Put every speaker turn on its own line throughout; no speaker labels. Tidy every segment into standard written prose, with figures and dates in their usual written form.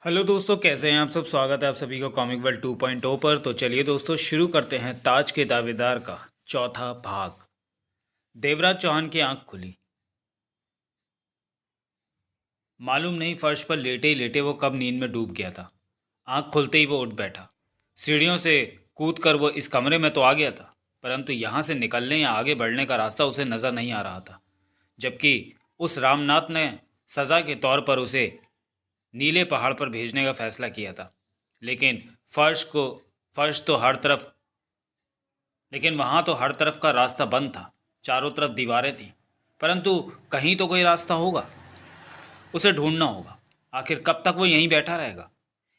Hello दोस्तों, कैसे हैं आप सब। स्वागत है आप सभी को कॉमिक वर्ल्ड 2.0 पर। तो चलिए दोस्तों, शुरू करते हैं ताज के दावेदार का चौथा भाग। देवराज चौहान की आंख खुली। मालूम नहीं फर्श पर लेटे ही लेटे वो कब नींद में डूब गया था। आंख खुलते ही वो उठ बैठा। सीढ़ियों से कूद कर वो इस कमरे में तो आ गया था, परंतु यहाँ से निकलने या आगे बढ़ने का रास्ता उसे नजर नहीं आ रहा था। जबकि उस रामनाथ ने सजा के तौर पर उसे नीले पहाड़ पर भेजने का फैसला किया था। लेकिन फर्श को फर्श तो हर तरफ लेकिन वहां तो हर तरफ का रास्ता बंद था। चारों तरफ दीवारें थीं, परंतु कहीं तो कोई रास्ता होगा। उसे ढूंढना होगा। आखिर कब तक वो यहीं बैठा रहेगा।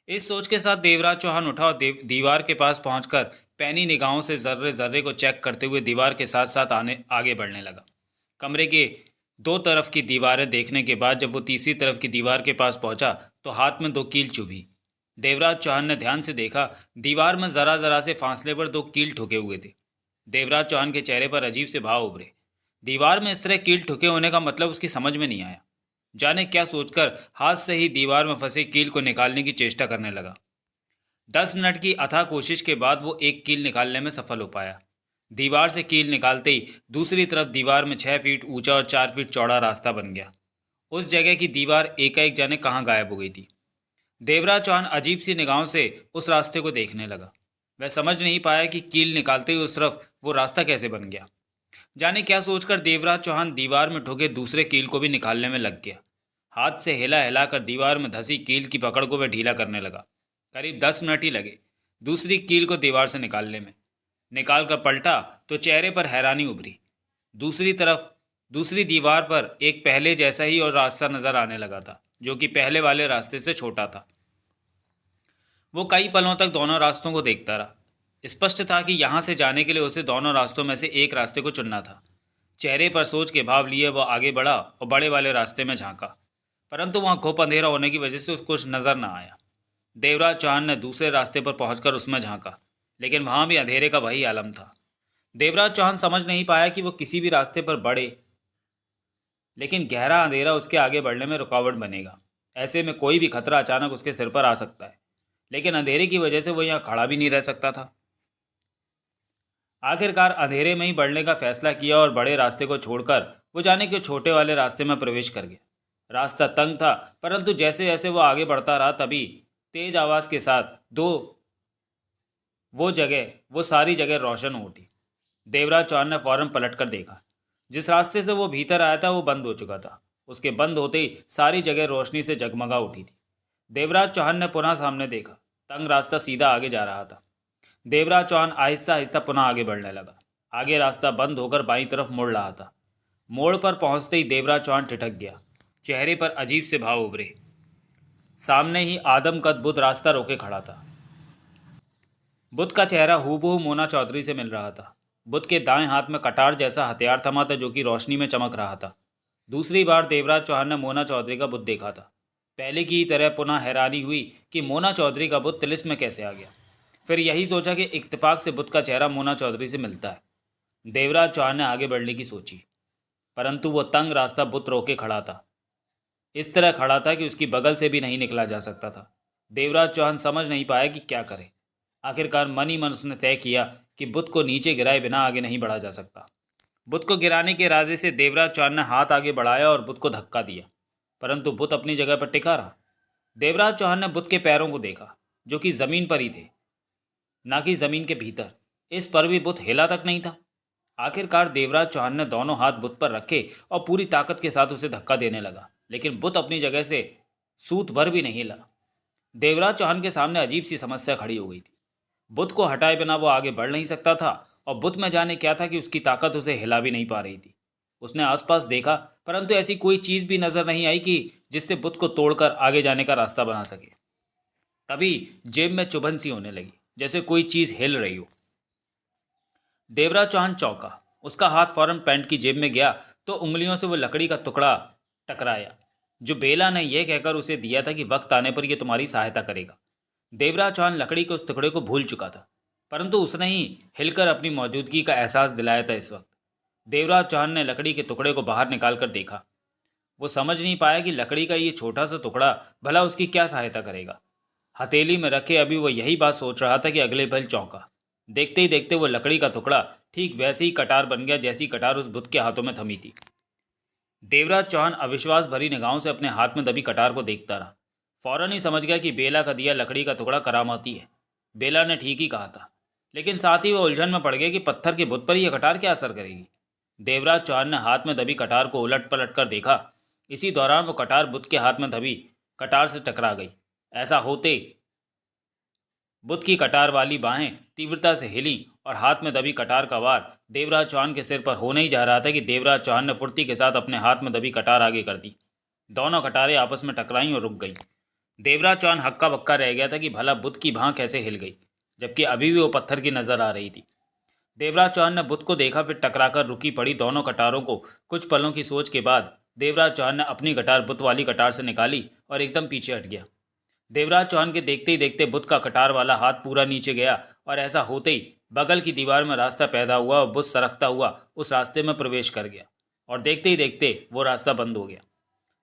इस सोच के साथ देवराज चौहान उठा और दीवार के पास पहुंचकर पैनी निगाहों से जर्रे जर्रे को चेक करते हुए दीवार के साथ साथ आगे बढ़ने लगा। कमरे के दो तरफ की दीवारें देखने के बाद जब वो तीसरी तरफ की दीवार के पास पहुंचा तो हाथ में दो कील चुभी। देवराज चौहान ने ध्यान से देखा। दीवार में जरा जरा से फासले पर दो कील ठुके हुए थे। देवराज चौहान के चेहरे पर अजीब से भाव उभरे। दीवार में इस तरह कील ठुके होने का मतलब उसकी समझ में नहीं आया। जाने क्या सोचकर हाथ से ही दीवार में फंसे कील को निकालने की चेष्टा करने लगा। 10 मिनट की अथाह कोशिश के बाद वो एक कील निकालने में सफल हो पाया। दीवार से कील निकालते ही दूसरी तरफ दीवार में 6 फीट ऊंचा और 4 फीट चौड़ा रास्ता बन गया। उस जगह की दीवार एकाएक जाने कहाँ गायब हो गई थी। देवराज चौहान अजीब सी निगाहों से उस रास्ते को देखने लगा। वह समझ नहीं पाया कि कील निकालते हुए उस तरफ वो रास्ता कैसे बन गया। जाने क्या सोचकर देवराज चौहान दीवार में ठुके दूसरे कील को भी निकालने में लग गया। हाथ से हिला हिलाकर दीवार में धंसी कील की पकड़ को वह ढीला करने लगा। करीब 10 मिनट ही लगे दूसरी कील को दीवार से निकालने में। निकाल कर पलटा तो चेहरे पर हैरानी उभरी। दूसरी तरफ दूसरी दीवार पर एक पहले जैसा ही और रास्ता नजर आने लगा था, जो कि पहले वाले रास्ते से छोटा था। वो कई पलों तक दोनों रास्तों को देखता रहा। स्पष्ट था कि यहाँ से जाने के लिए उसे दोनों रास्तों में से एक रास्ते को चुनना था। चेहरे पर सोच के भाव लिए वह आगे बढ़ा और बड़े वाले रास्ते में झांका, परंतु वहां घुप अंधेरा होने की वजह से उसको कुछ नजर न आया। देवराज चौहान ने दूसरे रास्ते पर पहुंचकर उसमें झांका, लेकिन वहां भी अंधेरे का वही आलम था। देवराज चौहान समझ नहीं पाया कि वो किसी भी रास्ते पर बढ़े, लेकिन गहरा अंधेरा उसके आगे बढ़ने में रुकावट बनेगा। ऐसे में कोई भी खतरा अचानक उसके सिर पर आ सकता है, लेकिन अंधेरे की वजह से वो यहाँ खड़ा भी नहीं रह सकता था। आखिरकार अंधेरे में ही बढ़ने का फैसला किया और बड़े रास्ते को छोड़कर वो जाने के छोटे वाले रास्ते में प्रवेश कर गया। रास्ता तंग था, परंतु जैसे जैसे वो आगे बढ़ता रहा तभी तेज आवाज के साथ दो वो सारी जगह रोशन हो उठी। देवराज चौहान ने फौरन पलट कर देखा। जिस रास्ते से वो भीतर आया था वो बंद हो चुका था। उसके बंद होते ही सारी जगह रोशनी से जगमगा उठी थी। देवराज चौहान ने पुनः सामने देखा। तंग रास्ता सीधा आगे जा रहा था। देवराज चौहान आहिस्ता आहिस्ता पुनः आगे बढ़ने लगा। आगे रास्ता बंद होकर बाईं तरफ मुड़ रहा था। मोड़ पर पहुंचते ही देवराज चौहान ठिठक गया। चेहरे पर अजीब से भाव उभरे। सामने ही आदमकद बुद्ध रास्ता रोके खड़ा था। बुद्ध का चेहरा हूबहू मोना चौधरी से मिल रहा था। बुद्ध के दाएं हाथ में कटार जैसा हथियार थमा था, जो कि रोशनी में चमक रहा था। दूसरी बार देवराज चौहान ने मोना चौधरी का बुद्ध देखा था। पहले की तरह पुनः हैरानी हुई कि मोना चौधरी का बुद्ध तिलिस्म में कैसे आ गया। फिर यही सोचा कि इत्तेफाक से बुद्ध का चेहरा मोना चौधरी से मिलता है। देवराज चौहान ने आगे बढ़ने की सोची, परंतु वो तंग रास्ता बुद्ध रोके खड़ा था। इस तरह खड़ा था कि उसकी बगल से भी नहीं निकला जा सकता था। देवराज चौहान समझ नहीं पाया कि क्या करे। आखिरकार मन ही मन उसने तय किया कि बुद्ध को नीचे गिराए बिना आगे नहीं बढ़ा जा सकता। बुद्ध को गिराने के इरादे से देवराज चौहान ने हाथ आगे बढ़ाया और बुद्ध को धक्का दिया, परंतु बुद्ध अपनी जगह पर टिका रहा। देवराज चौहान ने बुद्ध के पैरों को देखा, जो कि जमीन पर ही थे, ना कि जमीन के भीतर। इस पर भी बुद्ध हिला तक नहीं था। आखिरकार देवराज चौहान ने दोनों हाथ बुद्ध पर रखे और पूरी ताकत के साथ उसे धक्का देने लगा, लेकिन बुद्ध अपनी जगह से सूत भर भी नहीं हिला। देवराज चौहान के सामने अजीब सी समस्या खड़ी हो गई थी। बुद्ध को हटाए बिना वो आगे बढ़ नहीं सकता था, और बुद्ध में जाने क्या था कि उसकी ताकत उसे हिला भी नहीं पा रही थी। उसने आसपास देखा, परंतु ऐसी कोई चीज भी नजर नहीं आई कि जिससे बुद्ध को तोड़कर आगे जाने का रास्ता बना सके। तभी जेब में चुभन सी होने लगी, जैसे कोई चीज हिल रही हो। देवराज चौहान चौंका। उसका हाथ फौरन पैंट की जेब में गया तो उंगलियों से वो लकड़ी का टुकड़ा टकराया, जो बेला ने यह कहकर उसे दिया था कि वक्त आने पर यह तुम्हारी सहायता करेगा। देवराज चौहान लकड़ी के उस टुकड़े को भूल चुका था, परंतु उसने ही हिलकर अपनी मौजूदगी का एहसास दिलाया था। इस वक्त देवराज चौहान ने लकड़ी के टुकड़े को बाहर निकालकर देखा। वो समझ नहीं पाया कि लकड़ी का ये छोटा सा टुकड़ा भला उसकी क्या सहायता करेगा। हथेली में रखे अभी वो यही बात सोच रहा था कि अगले पल चौंका। देखते ही देखते वो लकड़ी का टुकड़ा ठीक वैसे ही कटार बन गया जैसी कटार उस बुत के हाथों में थमी थी। देवराज चौहान अविश्वास भरी निगाहों से अपने हाथ में दबी कटार को देखता रहा। फौरन ही समझ गया कि बेला का दिया लकड़ी का टुकड़ा करामाती है। बेला ने ठीक ही कहा था, लेकिन साथ ही वह उलझन में पड़ गया कि पत्थर के बुत पर यह कटार क्या असर करेगी। देवराज चौहान ने हाथ में दबी कटार को उलट पलट कर देखा। इसी दौरान वो कटार बुत के हाथ में दबी कटार से टकरा गई। ऐसा होते बुत की कटार वाली बाहें तीव्रता से हिली और हाथ में दबी कटार का वार देवराज चौहान के सिर पर होने ही जा रहा था कि देवराज चौहान ने फुर्ती के साथ अपने हाथ में दबी कटार आगे कर दी। दोनों कटारें आपस में टकराईं और रुक गईं। देवराज चौहान हक्का बक्का रह गया था कि भला बुत की बाह कैसे हिल गई, जबकि अभी भी वो पत्थर की नजर आ रही थी। देवराज चौहान ने बुत को देखा, फिर टकराकर रुकी पड़ी दोनों कटारों को कुछ पलों की सोच के बाद देवराज चौहान ने अपनी कटार बुत वाली कटार से निकाली और एकदम पीछे हट गया। देवराज चौहान के देखते ही देखते बुत का कटार वाला हाथ पूरा नीचे गया और ऐसा होते ही बगल की दीवार में रास्ता पैदा हुआ और बुत सरकता हुआ उस रास्ते में प्रवेश कर गया और देखते ही देखते वो रास्ता बंद हो गया।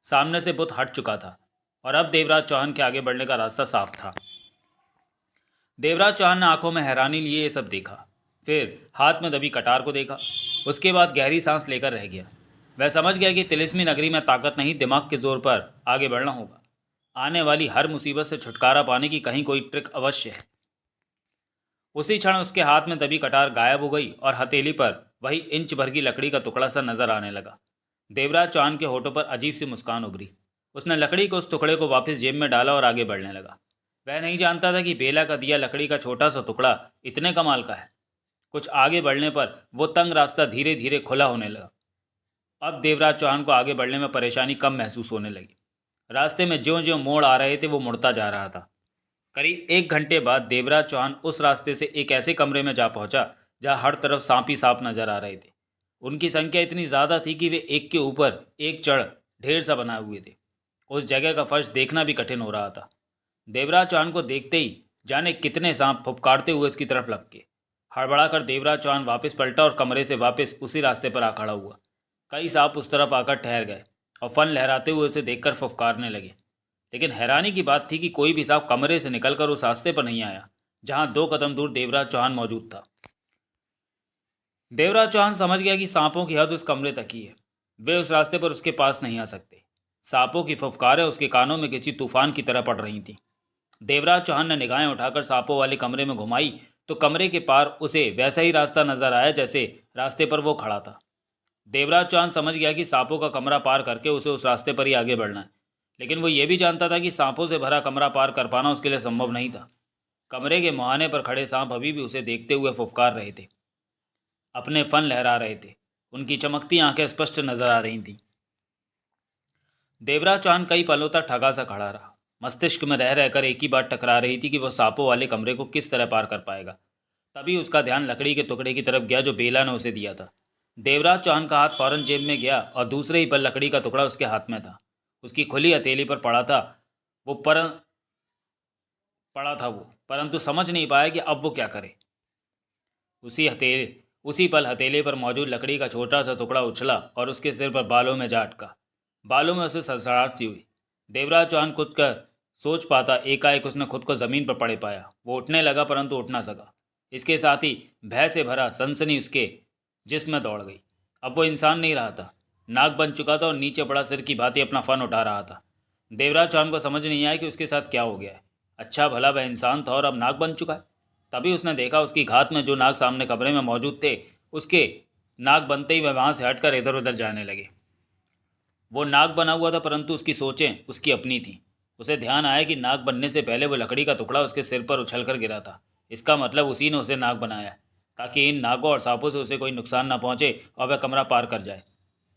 सामने से बुत हट चुका था और अब देवराज चौहान के आगे बढ़ने का रास्ता साफ था। देवराज चौहान ने आंखों में हैरानी लिए ये सब देखा, फिर हाथ में दबी कटार को देखा। उसके बाद गहरी सांस लेकर रह गया। वह समझ गया कि तिलिस्मी नगरी में ताकत नहीं, दिमाग के जोर पर आगे बढ़ना होगा। आने वाली हर मुसीबत से छुटकारा पाने की कहीं कोई ट्रिक अवश्य है। उसी क्षण उसके हाथ में दबी कटार गायब हो गई और हथेली पर वही इंच भर की लकड़ी का टुकड़ा सा नजर आने लगा। देवराज चौहान के होठों पर अजीब सी मुस्कान उभरी। उसने लकड़ी को उस टुकड़े को वापस जेब में डाला और आगे बढ़ने लगा। वह नहीं जानता था कि बेला का दिया लकड़ी का छोटा सा टुकड़ा इतने कमाल का है। कुछ आगे बढ़ने पर वो तंग रास्ता धीरे धीरे खुला होने लगा। अब देवराज चौहान को आगे बढ़ने में परेशानी कम महसूस होने लगी। रास्ते में ज्यों ज्यों मोड़ आ रहे थे वो मुड़ता जा रहा था। करीब 1 घंटे बाद देवराज चौहान उस रास्ते से एक ऐसे कमरे में जा पहुंचा जहां हर तरफ सांप ही सांप नजर आ रहे थे। उनकी संख्या इतनी ज़्यादा थी कि वे एक के ऊपर एक चढ़ ढेर सा बनाए हुए थे। उस जगह का फर्श देखना भी कठिन हो रहा था। देवराज चौहान को देखते ही जाने कितने सांप फुफकारते हुए उसकी तरफ लपके। हड़बड़ाकर देवराज चौहान वापस पलटा और कमरे से वापस उसी रास्ते पर आ खड़ा हुआ। कई सांप उस तरफ आकर ठहर गए और फन लहराते हुए उसे देखकर फुफकारने लगे। लेकिन हैरानी की बात थी कि कोई भी सांप कमरे से निकलकर उस रास्ते पर नहीं आया जहां 2 कदम दूर देवराज चौहान मौजूद था। देवराज चौहान समझ गया कि सांपों की हद उस कमरे तक ही है। वे उस रास्ते पर उसके पास नहीं आ सकते। सांपों की फुफकारें उसके कानों में किसी तूफान की तरह पड़ रही थीं। देवराज चौहान ने निगाहें उठाकर सांपों वाले कमरे में घुमाई तो कमरे के पार उसे वैसा ही रास्ता नजर आया जैसे रास्ते पर वो खड़ा था। देवराज चौहान समझ गया कि सांपों का कमरा पार करके उसे उस रास्ते पर ही आगे बढ़ना है, लेकिन वो ये भी जानता था कि सांपों से भरा कमरा पार कर पाना उसके लिए संभव नहीं था। कमरे के मुहाने पर खड़े सांप अभी भी उसे देखते हुए फुफकार रहे थे, अपने फन लहरा रहे थे। उनकी चमकती आंखें स्पष्ट नजर आ रही थीं। देवराज चौहान कई पलों तक ठगा सा खड़ा रहा। मस्तिष्क में रह रहकर एक ही बात टकरा रही थी कि वह सांपों वाले कमरे को किस तरह पार कर पाएगा। तभी उसका ध्यान लकड़ी के टुकड़े की तरफ गया जो बेला ने उसे दिया था। देवराज चौहान का हाथ फौरन जेब में गया और दूसरे ही पल लकड़ी का टुकड़ा उसके हाथ में था। उसकी खुली हथेली पर वो पड़ा था वो, परंतु समझ नहीं पाया कि अब वो क्या करे। उसी पल हथेली पर मौजूद लकड़ी का छोटा सा टुकड़ा उछला और उसके सिर पर बालों में जा अटका। बालों में उसे सड़सड़ाहट सी हुई। देवराज चौहान कुछ कर सोच पाता एकाएक उसने खुद को जमीन पर पड़े पाया। वो उठने लगा परंतु उठ ना सका। इसके साथ ही भय से भरा सनसनी उसके जिस्म में दौड़ गई। अब वो इंसान नहीं रहा था, नाग बन चुका था और नीचे बड़ा सिर की भांति अपना फन उठा रहा था। देवराज चौहान को समझ नहीं आया कि उसके साथ क्या हो गया है। अच्छा भला वह इंसान था और अब नाग बन चुका है। तभी उसने देखा उसकी घात में जो नाग सामने कमरे में मौजूद थे, उसके नाग बनते ही वह वहाँ से हटकर इधर उधर जाने लगे। वो नाग बना हुआ था परंतु उसकी सोचें उसकी अपनी थीं। उसे ध्यान आया कि नाग बनने से पहले वो लकड़ी का टुकड़ा उसके सिर पर उछलकर गिरा था। इसका मतलब उसी ने उसे नाग बनाया ताकि इन नागों और सांपों से उसे कोई नुकसान ना पहुंचे और वह कमरा पार कर जाए।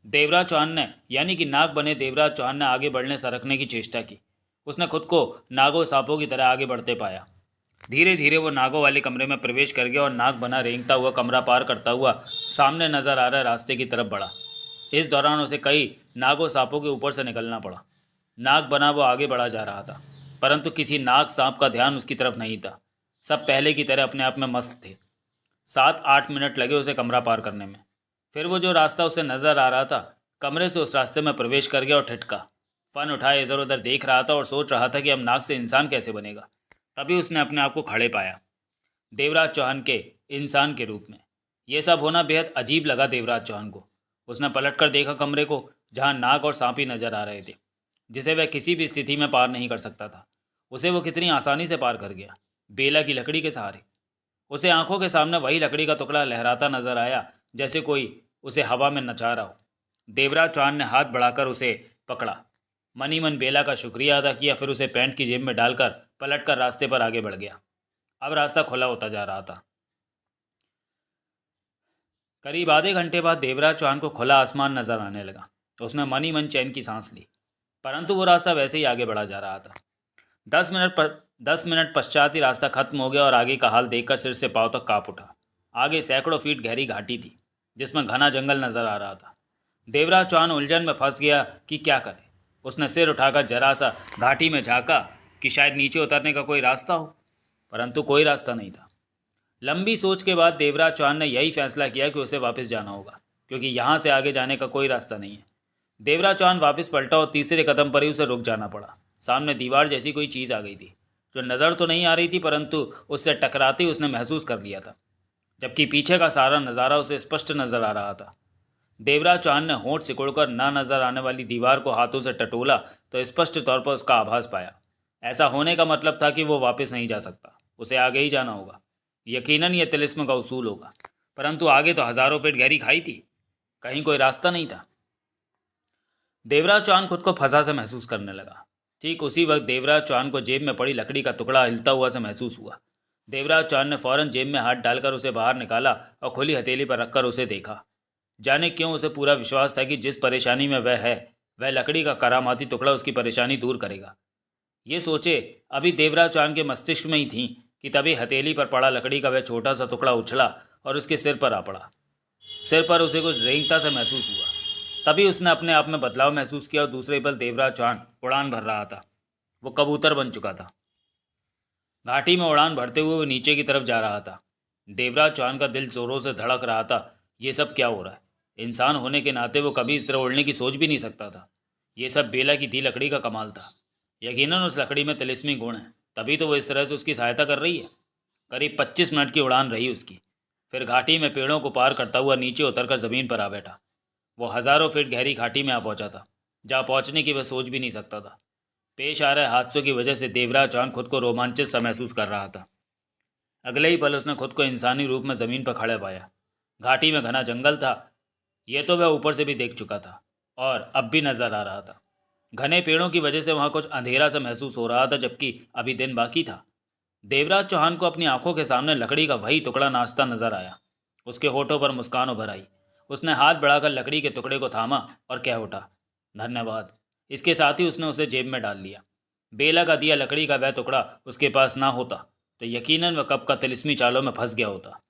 देवराज चौहान ने यानी कि नाग बने देवराज चौहान ने आगे बढ़ने सरकने की चेष्टा की। उसने खुद को नागों सांपों की तरह आगे बढ़ते पाया। धीरे धीरे वो नागों वाले कमरे में प्रवेश कर गया और नाग बना रेंगता हुआ कमरा पार करता हुआ सामने नजर आ रहे रास्ते की तरफ बढ़ा। इस दौरान उसे कई नागों सांपों के ऊपर से निकलना पड़ा। नाग बना वो आगे बढ़ा जा रहा था, परंतु किसी नाग सांप का ध्यान उसकी तरफ नहीं था। सब पहले की तरह अपने आप में मस्त थे। 7-8 मिनट लगे उसे कमरा पार करने में। फिर वो जो रास्ता उसे नजर आ रहा था कमरे से उस रास्ते में प्रवेश कर गया और ठिठका। फन उठाए इधर उधर देख रहा था और सोच रहा था कि अब नाक से इंसान कैसे बनेगा। तभी उसने अपने आप को खड़े पाया, देवराज चौहान के इंसान के रूप में। यह सब होना बेहद अजीब लगा देवराज चौहान को। उसने पलट कर देखा कमरे को, जहाँ नाग और सांप ही नजर आ रहे थे, जिसे वह किसी भी स्थिति में पार नहीं कर सकता था। उसे वो कितनी आसानी से पार कर गया, बेला की लकड़ी के सहारे। उसे आंखों के सामने वही लकड़ी का टुकड़ा लहराता नजर आया, जैसे कोई उसे हवा में नचा रहा हो। देवराज चौहान ने हाथ बढ़ाकर उसे पकड़ा, मन ही मन बेला का शुक्रिया अदा किया, फिर उसे पैंट की जेब में डालकर पलटकर रास्ते पर आगे बढ़ गया। अब रास्ता खुला होता जा रहा था। करीब आधे घंटे बाद देवराज चौहान को खुला आसमान नजर आने लगा। उसने मन ही मन चैन की सांस ली, परंतु वो रास्ता वैसे ही आगे बढ़ा जा रहा था। 10 मिनट पश्चात ही रास्ता खत्म हो गया और आगे का हाल देखकर सिर से पांव तक कांप उठा। आगे सैकड़ों फीट गहरी घाटी थी, जिसमें घना जंगल नजर आ रहा था। देवराज चौहान उलझन में फंस गया कि क्या करे। उसने सिर उठाकर जरा सा घाटी में झांका कि शायद नीचे उतरने का कोई रास्ता हो, परंतु कोई रास्ता नहीं था। लंबी सोच के बाद देवराज चौहान ने यही फैसला किया कि उसे वापस जाना होगा, क्योंकि यहाँ से आगे जाने का कोई रास्ता नहीं है। देवराज चौहान वापस पलटा और तीसरे कदम पर ही उसे रुक जाना पड़ा। सामने दीवार जैसी कोई चीज़ आ गई थी, जो नज़र तो नहीं आ रही थी, परंतु उससे टकराते ही उसने महसूस कर लिया था, जबकि पीछे का सारा नज़ारा उसे स्पष्ट नजर आ रहा था। देवराज चौहान ने होंठ सिकुड़कर ना नजर आने वाली दीवार को हाथों से टटोला तो स्पष्ट तौर पर उसका आभास पाया। ऐसा होने का मतलब था कि वो वापस नहीं जा सकता, उसे आगे ही जाना होगा। यकीनन यह तिलिस्म का उसूल होगा, परंतु आगे तो हजारों फीट गहरी खाई थी, कहीं कोई रास्ता नहीं था। देवराज चौहान खुद को फंसा से महसूस करने लगा। ठीक उसी वक्त देवराज चौहान को जेब में पड़ी लकड़ी का टुकड़ा हिलता हुआ से महसूस हुआ। देवराज चौहान ने फौरन जेब में हाथ डालकर उसे बाहर निकाला और खुली हथेली पर रखकर उसे देखा। जाने क्यों उसे पूरा विश्वास था कि जिस परेशानी में वह है, वह लकड़ी का करामाती टुकड़ा उसकी परेशानी दूर करेगा। ये सोचे अभी देवराज चौहान के मस्तिष्क में ही थी कि तभी हथेली पर पड़ा लकड़ी का वह छोटा सा टुकड़ा उछला और उसके सिर पर आ पड़ा। सिर पर उसे कुछ रेंगता सा महसूस हुआ। तभी उसने अपने आप में बदलाव महसूस किया और दूसरे पल देवराज चौहान उड़ान भर रहा था। वो कबूतर बन चुका था। घाटी में उड़ान भरते हुए वो नीचे की तरफ जा रहा था। देवराज चौहान का दिल जोरों से धड़क रहा था। ये सब क्या हो रहा है? इंसान होने के नाते वो कभी इस तरह उड़ने की सोच भी नहीं सकता था। ये सब बेला की दी लकड़ी का कमाल था। यकीनन उस लकड़ी में तिलिस्मी गुण है, तभी तो वो इस तरह से उसकी सहायता कर रही है। करीब 25 मिनट की उड़ान रही उसकी। फिर घाटी में पेड़ों को पार करता हुआ नीचे उतरकर ज़मीन पर आ बैठा। वो हज़ारों फीट गहरी घाटी में आ पहुंचा था, जहाँ पहुंचने की वह सोच भी नहीं सकता था। पेश आ रहे हादसों की वजह से देवराज चौहान खुद को रोमांचित सा महसूस कर रहा था। अगले ही पल उसने खुद को इंसानी रूप में ज़मीन पर खड़े पाया। घाटी में घना जंगल था, यह तो वह ऊपर से भी देख चुका था और अब भी नजर आ रहा था। घने पेड़ों की वजह से वहां कुछ अंधेरा सा महसूस हो रहा था, जबकि अभी दिन बाकी था। देवराज चौहान को अपनी आंखों के सामने लकड़ी का वही टुकड़ा नाचता नजर आया। उसके होठों पर मुस्कान उभर आई। उसने हाथ बढ़ाकर लकड़ी के टुकड़े को थामा और कह उठा, धन्यवाद। इसके साथ ही उसने उसे जेब में डाल लिया। बेला का दिया लकड़ी का वह टुकड़ा उसके पास ना होता तो यकीनन वह कब का तिलिस्मी चालों में फंस गया होता।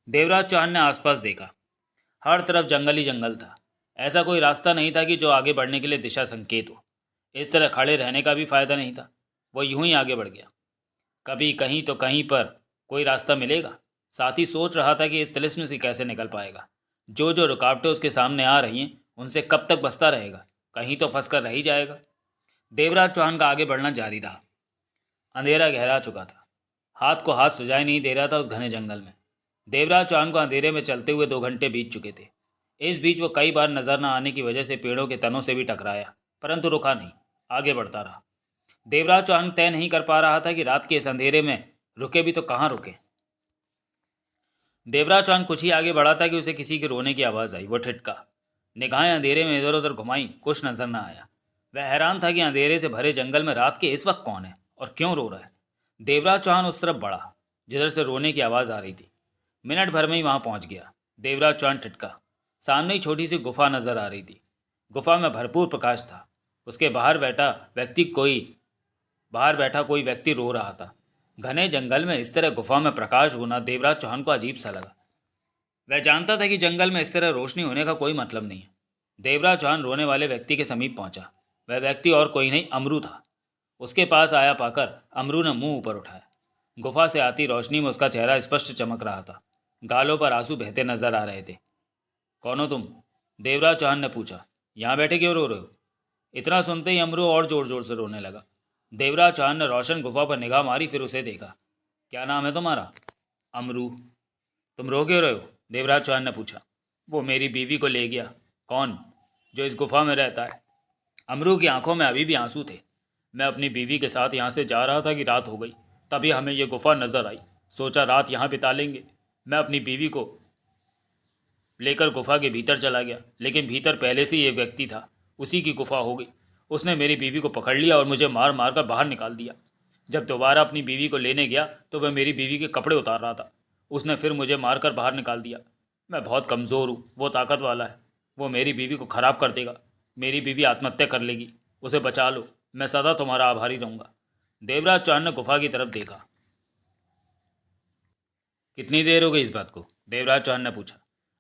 देवराज चौहान ने आसपास देखा। हर तरफ जंगल ही जंगल था। ऐसा कोई रास्ता नहीं था कि जो आगे बढ़ने के लिए दिशा संकेत हो। इस तरह खड़े रहने का भी फायदा नहीं था। वो यूं ही आगे बढ़ गया। कभी कहीं तो कहीं पर कोई रास्ता मिलेगा। साथ ही सोच रहा था कि इस तिलिस्म से कैसे निकल पाएगा। जो जो रुकावटें उसके सामने आ रही हैं, उनसे कब तक बचता रहेगा? कहीं तो फंस कर रह ही जाएगा। देवराज चौहान का आगे बढ़ना जारी रहा। अंधेरा गहरा चुका था। हाथ को हाथ सुझाई नहीं दे रहा था उस घने जंगल में। देवराज चौहान को अंधेरे में चलते हुए 2 घंटे बीत चुके थे। इस बीच वो कई बार नजर न आने की वजह से पेड़ों के तनों से भी टकराया, परंतु रुका नहीं, आगे बढ़ता रहा। देवराज चौहान तय नहीं कर पा रहा था कि रात के इस अंधेरे में रुके भी तो कहाँ रुके। देवराज चौहान कुछ ही आगे बढ़ा था कि उसे किसी के रोने की आवाज़ आई। वो ठिठका, निगाहें अंधेरे में इधर उधर घुमाई, कुछ नजर न आया। वह हैरान था कि अंधेरे से भरे जंगल में रात के इस वक्त कौन है और क्यों रो रहा है। देवराज चौहान उस तरफ बढ़ा जिधर से रोने की आवाज़ आ रही थी। मिनट भर में ही वहां पहुंच गया। देवराज चौहान ठिठका। सामने ही छोटी सी गुफा नजर आ रही थी। गुफा में भरपूर प्रकाश था। उसके बाहर बैठा कोई व्यक्ति रो रहा था। घने जंगल में इस तरह गुफा में प्रकाश होना देवराज चौहान को अजीब सा लगा। वह जानता था कि जंगल में इस तरह रोशनी होने का कोई मतलब नहीं है। देवराज चौहान रोने वाले व्यक्ति के समीप पहुंचा। वह व्यक्ति और कोई नहीं, अमरू था। उसके पास आया पाकर अमरू ने मुंह ऊपर उठाया। गुफा से आती रोशनी में उसका चेहरा स्पष्ट चमक रहा था। गालों पर आंसू बहते नजर आ रहे थे। कौन हो तुम? देवराज चौहान ने पूछा। यहाँ बैठे क्यों रो रहे हो? इतना सुनते ही अमरू और ज़ोर ज़ोर से रोने लगा। देवराज चौहान ने रोशन गुफा पर निगाह मारी, फिर उसे देखा। क्या नाम है तुम्हारा? अमरू। तुम रो क्यों रहे हो? देवराज चौहान ने पूछा। वो मेरी बीवी को ले गया। कौन? जो इस गुफा में रहता है। अमरू की आंखों में अभी भी आंसू थे। मैं अपनी बीवी के साथ यहाँ से जा रहा था कि रात हो गई, तभी हमें यह गुफा नजर आई। सोचा रात यहाँ बिता लेंगे। मैं अपनी बीवी को लेकर गुफा के भीतर चला गया, लेकिन भीतर पहले से ये व्यक्ति था। उसी की गुफा हो गई। उसने मेरी बीवी को पकड़ लिया और मुझे मार मार कर बाहर निकाल दिया। जब दोबारा अपनी बीवी को लेने गया तो वह मेरी बीवी के कपड़े उतार रहा था। उसने फिर मुझे मारकर बाहर निकाल दिया। मैं बहुत कमज़ोर हूँ, वो ताकत वाला है। वो मेरी बीवी को ख़राब कर देगा। मेरी बीवी आत्महत्या कर लेगी। उसे बचा लो, मैं सदा तुम्हारा आभारी रहूँगा। देवराज चौहान ने गुफा की तरफ देखा। कितनी देर हो गई इस बात को? देवराज चौहान ने पूछा।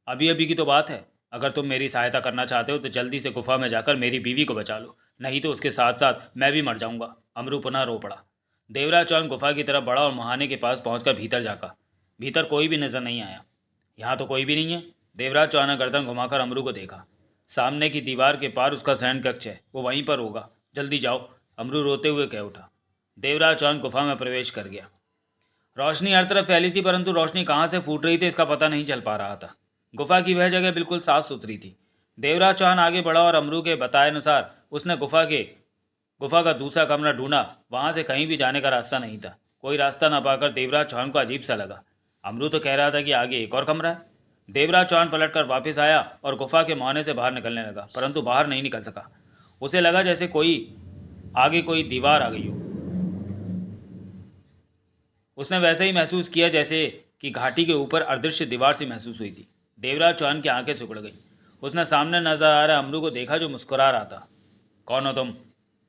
अभी अभी की तो बात है। अगर तुम मेरी सहायता करना चाहते हो तो जल्दी से गुफा में जाकर मेरी बीवी को बचा लो, नहीं तो उसके साथ साथ मैं भी मर जाऊंगा। अमरू पुनः रो पड़ा। देवराज चौहान गुफा की तरफ बढ़ा और मुहाने के पास पहुंचकर भीतर झाँका। भीतर कोई भी नजर नहीं आया। यहाँ तो कोई भी नहीं है। देवराज चौहान ने गर्दन घुमाकर अमरू को देखा। सामने की दीवार के पार उसका शयन कक्ष है, वो वहीं पर होगा। जल्दी जाओ, अमरू रोते हुए कह उठा। देवराज चौहान गुफा में प्रवेश कर गया। रोशनी हर तरफ फैली थी, परंतु रोशनी कहाँ से फूट रही थी इसका पता नहीं चल पा रहा था। गुफा की वह जगह बिल्कुल साफ सुथरी थी। देवराज चौहान आगे बढ़ा और अमरू के बताए अनुसार उसने गुफा का दूसरा कमरा ढूंढा। वहां से कहीं भी जाने का रास्ता नहीं था। कोई रास्ता न पाकर देवराज चौहान को अजीब सा लगा। अमरू तो कह रहा था कि आगे एक और कमरा है। देवराज चौहान पलटकर वापस आया और गुफा के मुहाने से बाहर निकलने लगा, परंतु बाहर नहीं निकल सका। उसे लगा जैसे कोई दीवार आ गई हो। उसने वैसे ही महसूस किया जैसे कि घाटी के ऊपर अदृश्य दीवार सी महसूस हुई थी। देवराज चौहान की आंखें सिकुड़ गई। उसने सामने नजर आ रहा अमरू को देखा, जो मुस्कुरा रहा था। कौन हो तुम?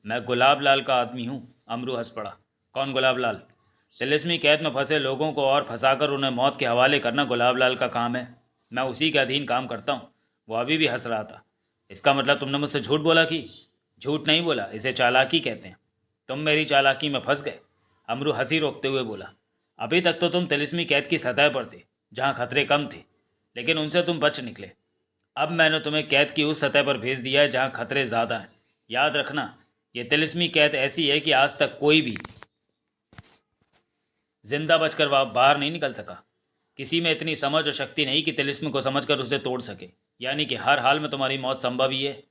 मैं गुलाब लाल का आदमी हूँ। अमरू हंस पड़ा। कौन गुलाब लाल? तिलिस्मी कैद में फंसे लोगों को और फंसाकर उन्हें मौत के हवाले करना गुलाब लाल का काम है। मैं उसी के अधीन काम करता हूँ। वो अभी भी हंस रहा था। इसका मतलब तुमने मुझसे झूठ बोला कि? झूठ नहीं बोला, इसे चालाकी कहते हैं। तुम मेरी चालाकी में फंस गए। अमरू हंसी रोकते हुए बोला। अभी तक तो तुम तिलिस्मी कैद की सतह पर थे, जहाँ खतरे कम थे, लेकिन उनसे तुम बच निकले। अब मैंने तुम्हें कैद की उस सतह पर भेज दिया है जहाँ खतरे ज़्यादा हैं। याद रखना, ये तिलिस्मी कैद ऐसी है कि आज तक कोई भी जिंदा बचकर बाहर नहीं निकल सका। किसी में इतनी समझ और शक्ति नहीं कि तिलिस्म को समझकर उसे तोड़ सके, यानी कि हर हाल में तुम्हारी मौत संभव ही है।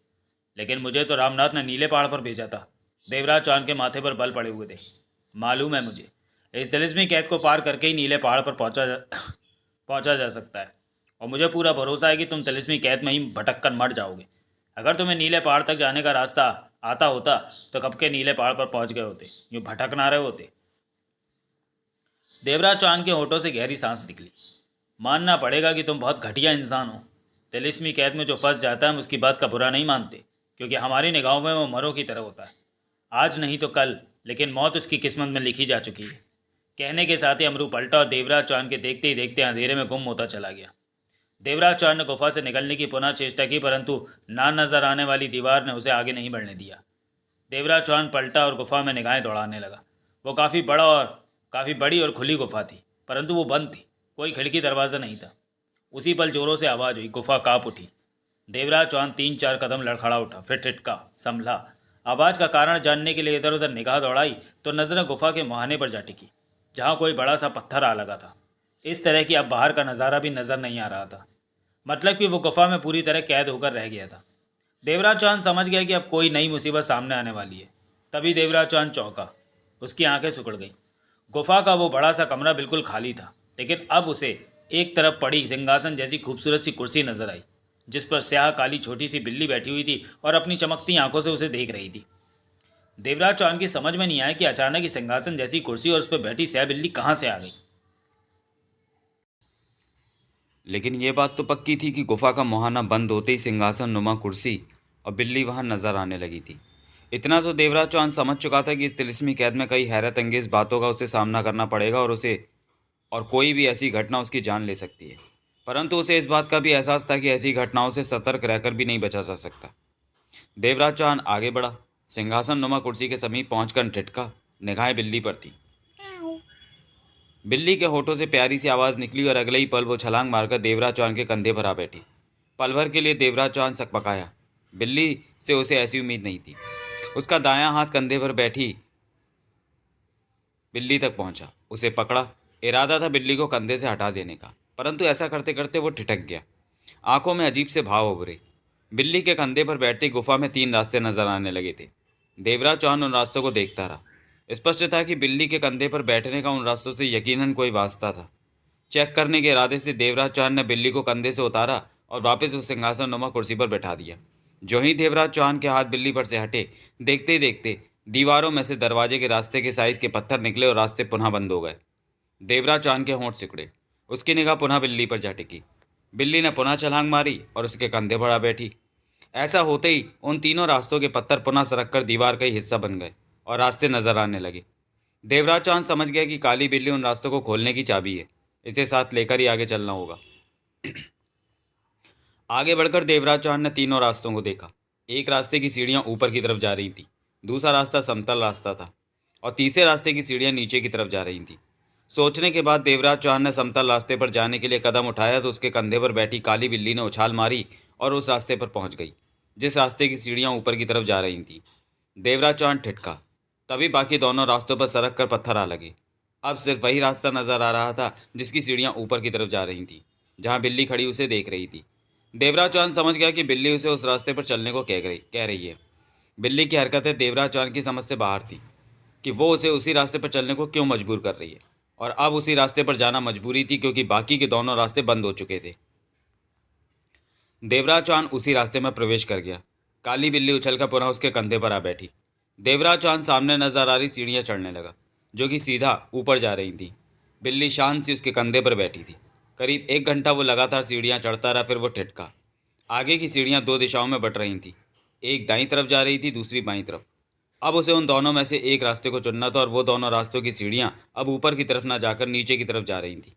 लेकिन मुझे तो रामनाथ ने नीले पहाड़ पर भेजा था। देवराज चौहान के माथे पर बल पड़े हुए थे। मालूम है मुझे। इस तिलिस्मी कैद को पार करके ही नीले पहाड़ पर पहुंचा जा सकता है। और मुझे पूरा भरोसा है कि तुम तिलिस्मी कैद में ही भटक कर मर जाओगे। अगर तुम्हें नीले पहाड़ तक जाने का रास्ता आता होता तो कब के नीले पहाड़ पर पहुंच गए होते, यूँ भटक ना रहे होते। देवराज चौहान के होठों से गहरी सांस निकली। मानना पड़ेगा कि तुम बहुत घटिया इंसान हो। तिलिस्मी कैद में जो फंस जाता है हम उसकी बात का बुरा नहीं मानते, क्योंकि हमारी निगाहों में वो मरों की तरह होता है। आज नहीं तो कल, लेकिन मौत उसकी किस्मत में लिखी जा चुकी है। कहने के साथ ही अमरू पलटा और देवराज चौहान के देखते ही देखते अंधेरे में गुम होता चला गया। देवराज चौहान ने गुफा से निकलने की पुनः चेष्टा की, परंतु ना नजर आने वाली दीवार ने उसे आगे नहीं बढ़ने दिया। देवराज चौहान पलटा और गुफा में निगाहें दौड़ाने लगा। वो काफ़ी बड़ी और खुली गुफा थी, परंतु वो बंद थी। कोई खिड़की दरवाज़ा नहीं था। उसी पल जोरों से आवाज़ हुई। गुफा काँप उठी। देवराज चौहान 3-4 कदम लड़खड़ा उठा, फिर ठिठका, संभला। आवाज़ का कारण जानने के लिए इधर उधर निगाह दौड़ाई तो नजरें गुफा के मुहाने पर जा टिकी, जहाँ कोई बड़ा सा पत्थर आ लगा था। इस तरह कि अब बाहर का नज़ारा भी नज़र नहीं आ रहा था। मतलब कि वो गुफा में पूरी तरह कैद होकर रह गया था। देवराज चौहान समझ गया कि अब कोई नई मुसीबत सामने आने वाली है। तभी देवराज चौहान चौंका। उसकी आंखें सिकुड़ गईं। गुफा का वो बड़ा सा कमरा बिल्कुल खाली था, लेकिन अब उसे एक तरफ पड़ी सिंहासन जैसी खूबसूरत सी कुर्सी नजर आई, जिस पर स्याह काली छोटी सी बिल्ली बैठी हुई थी और अपनी चमकती आंखों से उसे देख रही थी। देवराज चौहान की समझ में नहीं आया कि अचानक ही सिंहासन जैसी कुर्सी और उस पर बैठी स्याह बिल्ली कहाँ से आ गई।
लेकिन ये बात तो पक्की थी कि गुफा का मुहाना बंद होते ही सिंहासन नुमा कुर्सी और बिल्ली वहां नजर आने लगी थी। इतना तो देवराज चौहान समझ चुका था कि इस तिलिस्मी कैद में कई हैरत अंगेज बातों का उसे सामना करना पड़ेगा और कोई भी ऐसी घटना उसकी जान ले सकती है। परंतु उसे इस बात का भी एहसास था कि ऐसी घटनाओं से सतर्क रहकर भी नहीं बचा जा सकता। देवराज चौहान आगे बढ़ा। सिंहासन नुमा कुर्सी के समीप पहुंचकर ठिठका। निगाहें बिल्ली पर थी। बिल्ली के होठों से प्यारी सी आवाज़ निकली और अगले ही पल वो छलांग मारकर देवराज चौहान के कंधे पर आ बैठी। पल भर के लिए देवराज चौहान सकपकाया। बिल्ली से उसे ऐसी उम्मीद नहीं थी। उसका दायां हाथ कंधे पर बैठी बिल्ली तक पहुंचा, उसे पकड़ा। इरादा था बिल्ली को कंधे से हटा देने का, परंतु ऐसा करते करते वो ठिठक गया। आंखों में अजीब से भाव उभरे। बिल्ली के कंधे पर बैठती गुफा में 3 रास्ते नजर आने लगे थे। देवराज चौहान उन रास्तों को देखता रहा। स्पष्ट था कि बिल्ली के कंधे पर बैठने का उन रास्तों से यकीनन कोई वास्ता था। चेक करने के इरादे से देवराज चौहान ने बिल्ली को कंधे से उतारा और वापस उस सिंहासन नुमा कुर्सी पर बैठा दिया। जो ही देवराज चौहान के हाथ बिल्ली पर से हटे, देखते ही देखते दीवारों में से दरवाजे के रास्ते के साइज के पत्थर निकले और रास्ते पुनः बंद हो गए। देवराज चौहान के होंठ सिकुड़े। उसकी निगाह पुनः बिल्ली पर जा टिकी। बिल्ली ने पुनः छलांग मारी और उसके कंधे पर आ बैठी। ऐसा होते ही उन तीनों रास्तों के पत्थर पुनः सरक कर दीवार का ही हिस्सा बन गए और रास्ते नजर आने लगे। देवराज चौहान समझ गया कि काली बिल्ली उन रास्तों को खोलने की चाबी है। इसे साथ लेकर ही आगे चलना होगा। आगे बढ़कर देवराज चौहान ने तीनों रास्तों को देखा। एक रास्ते की सीढ़ियां ऊपर की तरफ जा रही थी, दूसरा रास्ता समतल रास्ता था और तीसरे रास्ते की सीढ़ियां नीचे की तरफ जा रही थी। सोचने के बाद देवराज चौहान ने समतल रास्ते पर जाने के लिए कदम उठाया तो उसके कंधे पर बैठी काली बिल्ली ने उछाल मारी और उस रास्ते पर पहुंच गई जिस रास्ते की सीढ़ियां ऊपर की तरफ जा रही थी। देवराज चौहान ठिठका। तभी बाकी दोनों रास्तों पर सरक कर पत्थर आ लगे। अब सिर्फ वही रास्ता नजर आ रहा था जिसकी सीढ़ियां ऊपर की तरफ जा रही थी, जहां बिल्ली खड़ी उसे देख रही थी। देवराज चौहान समझ गया कि बिल्ली उसे उस रास्ते पर चलने को कह रही है। बिल्ली की हरकतें देवराज चौहान की समझ से बाहर थी कि वो उसे उसी रास्ते पर चलने को क्यों मजबूर कर रही है, और अब उसी रास्ते पर जाना मजबूरी थी क्योंकि बाकी के दोनों रास्ते बंद हो चुके थे। देवराज चौहान उसी रास्ते में प्रवेश कर गया। काली बिल्ली उछलकर पुनः उसके कंधे पर आ बैठी। देवराज चौहान सामने नजर आ रही सीढ़ियां चढ़ने लगा, जो कि सीधा ऊपर जा रही थी। बिल्ली शांत सी उसके कंधे पर बैठी थी। करीब 1 घंटा वो लगातार सीढ़ियां चढ़ता रहा, फिर वो ठिठका। आगे की सीढ़ियां 2 दिशाओं में बट रही थीं। एक दाईं तरफ जा रही थी, दूसरी बाईं तरफ। अब उसे उन दोनों में से एक रास्ते को चुनना था और वो दोनों रास्तों की सीढ़ियां अब ऊपर की तरफ ना जाकर नीचे की तरफ जा रही थीं।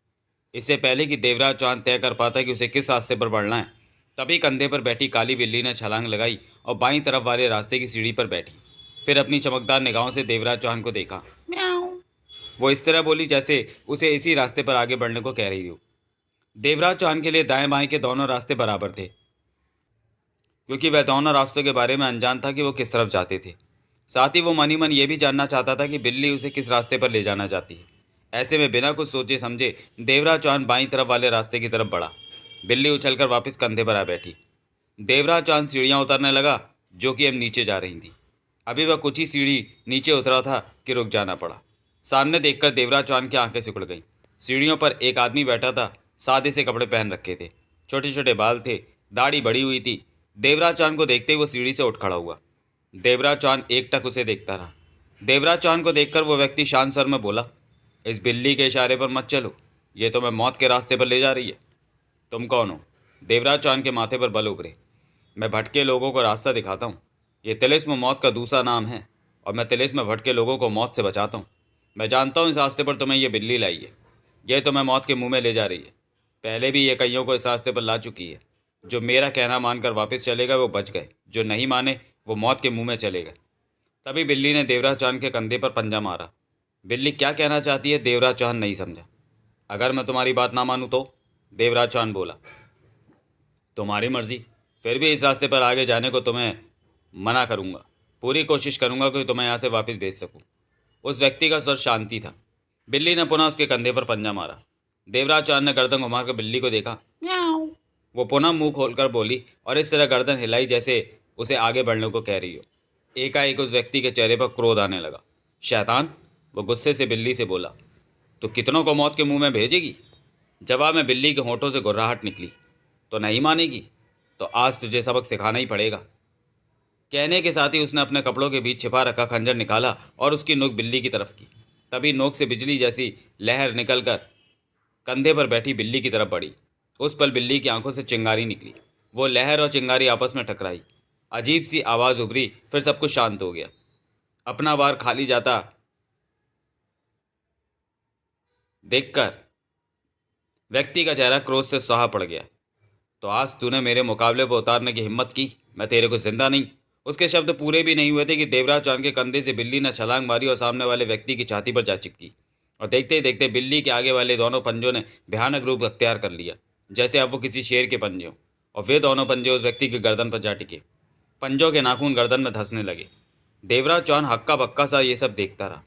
इससे पहले कि देवराज चौहान तय कर पाता कि उसे किस रास्ते पर बढ़ना है, तभी कंधे पर बैठी काली बिल्ली ने छलांग लगाई और बाईं तरफ वाले रास्ते की सीढ़ी पर बैठी। फिर अपनी चमकदार निगाहों से देवराज चौहान को देखा। म्याऊं। वो इस तरह बोली जैसे उसे इसी रास्ते पर आगे बढ़ने को कह रही हो। देवराज चौहान के लिए दाएं बाएं के दोनों रास्ते बराबर थे, क्योंकि वह दोनों रास्तों के बारे में अनजान था कि वो किस तरफ जाते थे। साथ ही वो मन ही मन ये भी जानना चाहता था कि बिल्ली उसे किस रास्ते पर ले जाना चाहती है। ऐसे में बिना कुछ सोचे समझे देवराज चौहान बाईं तरफ वाले रास्ते की तरफ बढ़ा। बिल्ली उछलकर वापस कंधे पर आ बैठी। देवराज चौहान सीढ़ियाँ उतरने लगा, जो कि अब नीचे जा रही थी। अभी वह कुछ ही सीढ़ी नीचे उतरा था कि रुक जाना पड़ा। सामने देखकर देवराज चौहान की आंखें सिकुड़ गईं। सीढ़ियों पर एक आदमी बैठा था। सादे से कपड़े पहन रखे थे, छोटे छोटे बाल थे, दाढ़ी बड़ी हुई थी। देवराज चौहान को देखते ही वो सीढ़ी से उठ खड़ा हुआ। देवराज चौहान एकटक उसे देखता रहा। देवराज चौहान को देखकर वो व्यक्ति शांत स्वर में बोला, इस बिल्ली के इशारे पर मत चलो, ये तो मैं मौत के रास्ते पर ले जा रही है। तुम कौन हो? देवराज चौहान के माथे पर बल उभरे। मैं भटके लोगों को रास्ता दिखाता हूँ। ये तिलिस्म मौत का दूसरा नाम है और मैं तिलिस्म भटके लोगों को मौत से बचाता हूँ। मैं जानता हूँ इस रास्ते पर तुम्हें ये बिल्ली लाई है। ये तुम्हें मौत के मुंह में ले जा रही है। पहले भी ये कईयों को इस रास्ते पर ला चुकी है। जो मेरा कहना मानकर वापस चले गए वो बच गए, जो नहीं माने वो मौत के मुंह में चले गए। तभी बिल्ली ने देवराज चौहान के कंधे पर पंजा मारा। बिल्ली क्या कहना चाहती है देवराज चौहान नहीं समझा। अगर मैं तुम्हारी बात ना मानूं तो? देवराज चौहान बोला। तुम्हारी मर्जी, फिर भी इस रास्ते पर आगे जाने को तुम्हें मना करूंगा। पूरी कोशिश करूंगा कि तुम्हें यहाँ से वापस भेज सकूं। उस व्यक्ति का स्वर शांति था। बिल्ली ने पुनः उसके कंधे पर पंजा मारा। देवराज चौहान ने गर्दन घुमाकर बिल्ली को देखा। म्याऊं। वो पुनः मुंह खोलकर बोली और इस तरह गर्दन हिलाई जैसे उसे आगे बढ़ने को कह रही हो। एकाएक उस व्यक्ति के चेहरे पर क्रोध आने लगा। शैतान, वो गुस्से से बिल्ली से बोला, तो कितनों को मौत के मुंह में भेजेगी? जवाब में बिल्ली के होंठों से गुर्राहट निकली। तो नहीं मानेगी तो आज तुझे सबक सिखाना ही पड़ेगा। कहने के साथ ही उसने अपने कपड़ों के बीच छिपा रखा खंजर निकाला और उसकी नोक बिल्ली की तरफ की। तभी नोक से बिजली जैसी लहर निकलकर कंधे पर बैठी बिल्ली की तरफ बढ़ी। उस पल बिल्ली की आंखों से चिंगारी निकली। वो लहर और चिंगारी आपस में टकराई। अजीब सी आवाज़ उभरी, फिर सब कुछ शांत हो गया। अपना वार खाली जाता देखकर व्यक्ति का चेहरा क्रोध से सुहा पड़ गया। तो आज तूने मेरे मुकाबले पर उतारने की हिम्मत की, मैं तेरे को जिंदा नहीं। उसके शब्द पूरे भी नहीं हुए थे कि देवराज चौहान के कंधे से बिल्ली ने छलांग मारी और सामने वाले व्यक्ति की छाती पर जा चिपकी। और देखते ही देखते बिल्ली के आगे वाले दोनों पंजों ने भयानक रूप अख्तियार कर लिया, जैसे अब वो किसी शेर के पंजे हों, और वे दोनों पंजे उस व्यक्ति के गर्दन पर जा टिके। पंजों के नाखून गर्दन में धंसने लगे। देवराज चौहान हक्का बक्का सा ये सब देखता रहा।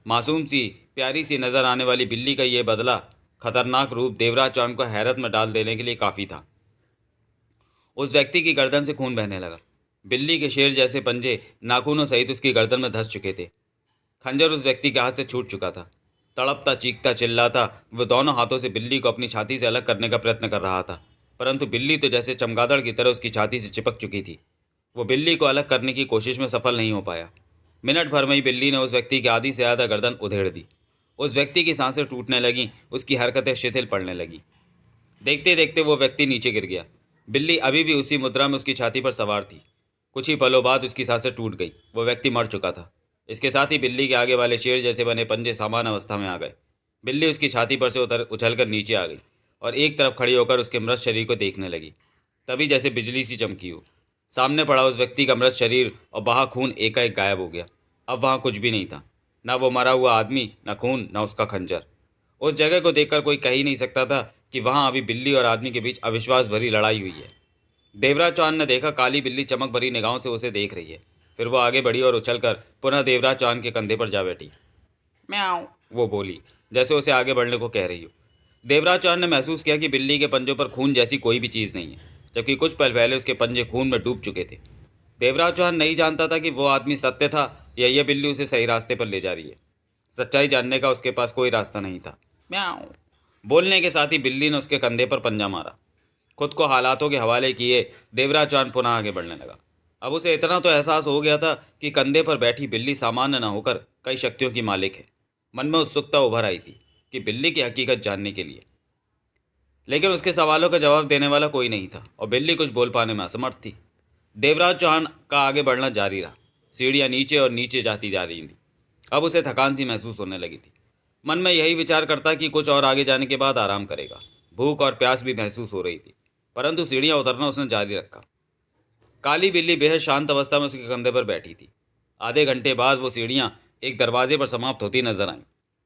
मासूम सी प्यारी सी नजर आने वाली बिल्ली का ये बदला खतरनाक रूप देवराज चौहान को हैरत में डाल देने के लिए काफ़ी था। उस व्यक्ति की गर्दन से खून बहने लगा। बिल्ली के शेर जैसे पंजे नाखूनों सहित उसकी गर्दन में धंस चुके थे। खंजर उस व्यक्ति के हाथ से छूट चुका था। तड़पता चीखता चिल्लाता वह दोनों हाथों से बिल्ली को अपनी छाती से अलग करने का प्रयत्न कर रहा था, परंतु बिल्ली तो जैसे चमगादड़ की तरह उसकी छाती से चिपक चुकी थी। वो बिल्ली को अलग करने की कोशिश में सफल नहीं हो पाया। मिनट भर में ही बिल्ली ने उस व्यक्ति की आधी से ज़्यादा गर्दन उधेड़ दी। उस व्यक्ति की सांसें टूटने लगीं, उसकी हरकतें शिथिल पड़ने लगीं। देखते देखते वो व्यक्ति नीचे गिर गया। बिल्ली अभी भी उसी मुद्रा में उसकी छाती पर सवार थी। कुछ ही पलों बाद उसकी सांसें टूट गई। वो व्यक्ति मर चुका था। इसके साथ ही बिल्ली के आगे वाले शेर जैसे बने पंजे सामान्य अवस्था में आ गए। बिल्ली उसकी छाती पर से उछलकर नीचे आ गई और एक तरफ खड़ी होकर उसके मृत शरीर को देखने लगी। तभी जैसे बिजली सी चमकी हो, सामने पड़ा उस व्यक्ति का मृत शरीर और बहा खून एकाएक गायब हो गया। अब वहाँ कुछ भी नहीं था, ना वो मरा हुआ आदमी, ना खून, ना उसका खंजर। उस जगह को देखकर कोई कह ही नहीं सकता था कि वहाँ अभी बिल्ली और आदमी के बीच अविश्वास भरी लड़ाई हुई है। देवराज चौहान ने देखा काली बिल्ली चमक भरी निगाहों से उसे देख रही है। फिर वो आगे बढ़ी और उछलकर पुनः देवराज चौहान के कंधे पर जा बैठी। म्याऊं, वो बोली, जैसे उसे आगे बढ़ने को कह रही हो। देवराज चौहान ने महसूस किया कि बिल्ली के पंजों पर खून जैसी कोई भी चीज़ नहीं है, जबकि कुछ पल पहले उसके पंजे खून में डूब चुके थे। देवराज चौहान नहीं जानता था कि वो आदमी सत्य था या यह बिल्ली उसे सही रास्ते पर ले जा रही है। सच्चाई जानने का उसके पास कोई रास्ता नहीं था। म्याऊं, बोलने के साथ ही बिल्ली ने उसके कंधे पर पंजा मारा। खुद को हालातों के हवाले किए देवराज चौहान पुनः आगे बढ़ने लगा। अब उसे इतना तो एहसास हो गया था कि कंधे पर बैठी बिल्ली सामान्य न होकर कई शक्तियों की मालिक है। मन में उत्सुकता उभर आई थी कि बिल्ली की हकीकत जानने के लिए, लेकिन उसके सवालों का जवाब देने वाला कोई नहीं था और बिल्ली कुछ बोल पाने में असमर्थ थी। देवराज चौहान का आगे बढ़ना जारी रहा। सीढ़ियाँ नीचे और नीचे जाती जा रही थी। अब उसे थकान सी महसूस होने लगी थी। मन में यही विचार करता कि कुछ और आगे जाने के बाद आराम करेगा। भूख और प्यास भी महसूस हो रही थी, परंतु सीढ़ियाँ उतरना उसने जारी रखा। काली बिल्ली बेहद शांत अवस्था में उसके कंधे पर बैठी थी। आधे घंटे बाद वो सीढ़ियाँ एक दरवाजे पर समाप्त होती नजर आईं।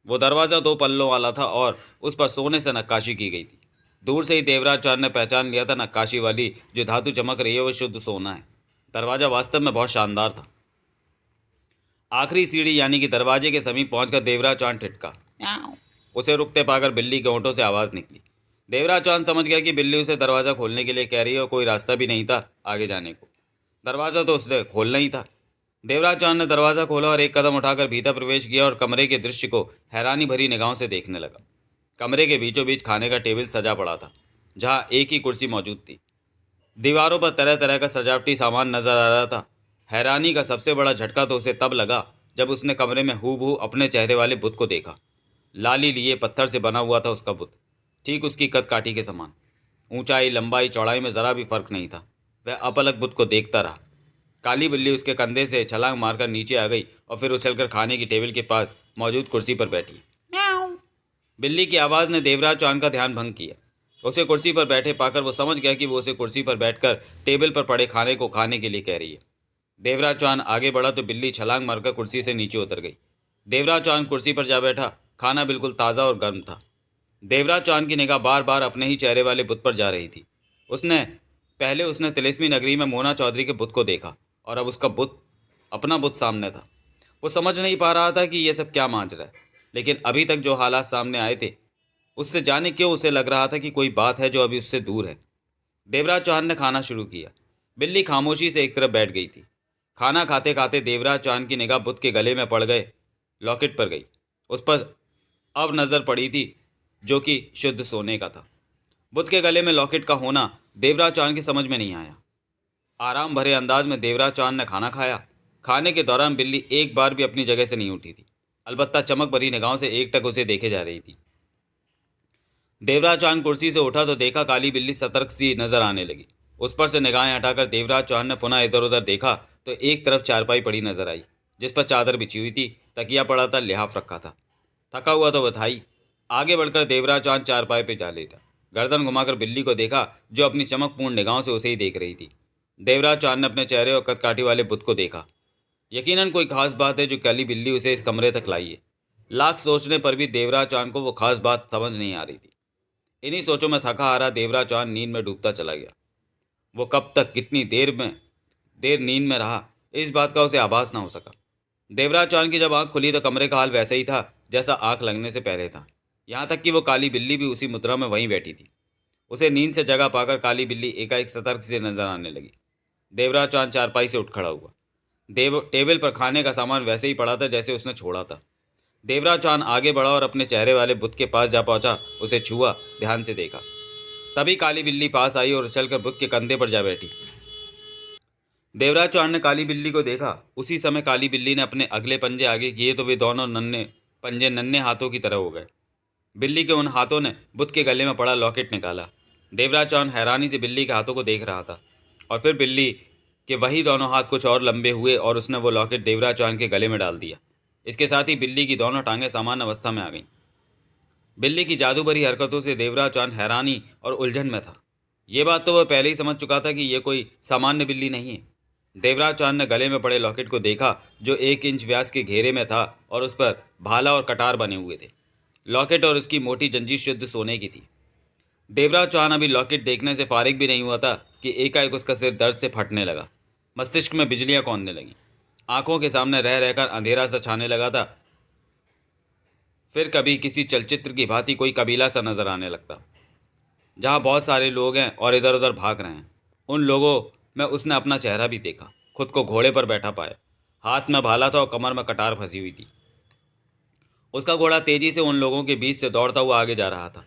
वो दरवाज़ा 2 पल्लों वाला था और उस पर सोने से नक्काशी की गई थी। दूर से ही देवराज चौहान ने पहचान लिया था नक्काशी वाली जो धातु चमक रही है वो शुद्ध सोना है। दरवाज़ा वास्तव में बहुत शानदार था। आखिरी सीढ़ी यानी कि दरवाजे के समीप पहुंचकर देवराज चौहान ठिठका। उसे रुकते पाकर बिल्ली के होंठों से आवाज़ निकली। देवराज चौहान समझ गया कि बिल्ली उसे दरवाज़ा खोलने के लिए कह रही है और कोई रास्ता भी नहीं था आगे जाने को। दरवाज़ा तो उसने खोलना ही था। देवराज चौहान ने दरवाज़ा खोला और एक कदम उठाकर भीतर प्रवेश किया और कमरे के दृश्य को हैरानी भरी निगाहों से देखने लगा। कमरे के बीचों बीच खाने का टेबल सजा पड़ा था, जहाँ एक ही कुर्सी मौजूद थी। दीवारों पर तरह तरह का सजावटी सामान नजर आ रहा था। हैरानी का सबसे बड़ा झटका तो उसे तब लगा जब उसने कमरे में हूबहू अपने चेहरे वाले बुत को देखा। लाली लिए पत्थर से बना हुआ था उसका बुत, ठीक उसकी कद काठी के समान। ऊंचाई, लंबाई, चौड़ाई में ज़रा भी फर्क नहीं था। वह अपलक बुत को देखता रहा। काली बिल्ली उसके कंधे से छलांग मारकर नीचे आ गई और फिर उछलकर खाने की टेबल के पास मौजूद कुर्सी पर बैठी। बिल्ली की आवाज़ ने देवराज चौहान का ध्यान भंग किया। उसे कुर्सी पर बैठे पाकर वो समझ गया कि वो उसे कुर्सी पर बैठकर टेबल पर पड़े खाने को खाने के लिए कह रही है। देवराज चौहान आगे बढ़ा तो बिल्ली छलांग मारकर कुर्सी से नीचे उतर गई। देवराज चौहान कुर्सी पर जा बैठा। खाना बिल्कुल ताज़ा और गर्म था। देवराज चौहान की निगाह बार बार अपने ही चेहरे वाले बुत पर जा रही थी। उसने तिलिस्मी नगरी में मोना चौधरी के बुत को देखा और अब उसका बुत, अपना बुत सामने था। वो समझ नहीं पा रहा था कि ये सब क्या माजरा है, लेकिन अभी तक जो हालात सामने आए थे उससे जाने क्यों उसे लग रहा था कि कोई बात है जो अभी उससे दूर है। देवराज चौहान ने खाना शुरू किया। बिल्ली खामोशी से एक तरफ बैठ गई थी। खाना खाते खाते देवराज चौहान की निगाह बुत के गले में पड़ गए लॉकेट पर गई। उस पर अब नज़र पड़ी थी जो कि शुद्ध सोने का था। बुत के गले में लॉकेट का होना देवराज चौहान की समझ में नहीं आया। आराम भरे अंदाज में देवराज चौहान ने खाना खाया। खाने के दौरान बिल्ली एक बार भी अपनी जगह से नहीं उठी थी, अलबत्ता चमक भरी निगाहों से एकटक उसे देखे जा रही थी। देवराज चौहान कुर्सी से उठा तो देखा काली बिल्ली सतर्क सी नजर आने लगी। उस पर से निगाहें हटाकर देवराज चौहान ने पुनः इधर उधर देखा तो एक तरफ चारपाई पड़ी नजर आई, जिस पर चादर बिछी हुई थी, तकिया पड़ा था, लिहाफ रखा था। थका हुआ तो वह था ही। आगे बढ़कर देवराज चौहान चारपाई पे जा लेटा। गर्दन घुमाकर बिल्ली को देखा जो अपनी चमकपूर्ण निगाहों से उसे ही देख रही थी। देवराज चौहान ने अपने चेहरे और कदकाठी वाले बुत को देखा। यकीनन कोई खास बात है जो काली बिल्ली उसे इस कमरे तक लाई है। लाख सोचने पर भी देवराज चौहान को वो खास बात समझ नहीं आ रही थी। इन्हीं सोचों में थका हारा देवराज चौहान नींद में डूबता चला गया। वो कब तक, कितनी देर में देर नींद में रहा, इस बात का उसे आभास ना हो सका। देवराज चौहान की जब आंख खुली तो कमरे का हाल वैसा ही था जैसा आंख लगने से पहले था। यहाँ तक कि वो काली बिल्ली भी उसी मुद्रा में वहीं बैठी थी। उसे नींद से जगह पाकर काली बिल्ली एकाएक सतर्क से नजर आने लगी। देवराज चौहान चारपाई से उठ खड़ा हुआ। टेबल पर खाने का सामान वैसे ही पड़ा था जैसे उसने छोड़ा था। देवराज चौहान आगे बढ़ा और अपने चेहरे वाले बुत के पास जा पहुंचा, उसे छुआ, ध्यान से देखा। तभी काली बिल्ली पास आई और चलकर बुत के कंधे पर जा बैठी। देवराज चौहान ने काली बिल्ली को देखा। उसी समय काली बिल्ली ने अपने अगले पंजे आगे किए तो वे दोनों नन्हे हाथों की तरह हो गए। बिल्ली के उन हाथों ने बुत के गले में पड़ा लॉकेट निकाला। देवराज चौहान हैरानी से बिल्ली के हाथों को देख रहा था और फिर बिल्ली के वही दोनों हाथ कुछ और लंबे हुए और उसने वो लॉकेट देवराज चौहान के गले में डाल दिया। इसके साथ ही बिल्ली की दोनों टांगें सामान्य अवस्था में आ गईं। बिल्ली की जादू भरी हरकतों से देवराज चौहान हैरानी और उलझन में था। ये बात तो वह पहले ही समझ चुका था कि यह कोई सामान्य बिल्ली नहीं है। देवराज चौहान ने गले में पड़े लॉकेट को देखा जो 1 इंच व्यास के घेरे में था और उस पर भाला और कटार बने हुए थे। लॉकेट और उसकी मोटी जंजीर शुद्ध सोने की थी। देवराज चौहान अभी लॉकेट देखने से फारिग भी नहीं हुआ था कि एकाएक उसका सिर दर्द से फटने लगा। मस्तिष्क में बिजलियां कौंधने लगीं। आंखों के सामने रह रहकर अंधेरा सा छाने लगा था। फिर कभी किसी चलचित्र की भांति कोई कबीला सा नजर आने लगता जहां बहुत सारे लोग हैं और इधर उधर भाग रहे हैं। उन लोगों में उसने अपना चेहरा भी देखा। खुद को घोड़े पर बैठा पाया। हाथ में भाला था और कमर में कटार फंसी हुई थी। उसका घोड़ा तेजी से उन लोगों के बीच से दौड़ता हुआ आगे जा रहा था।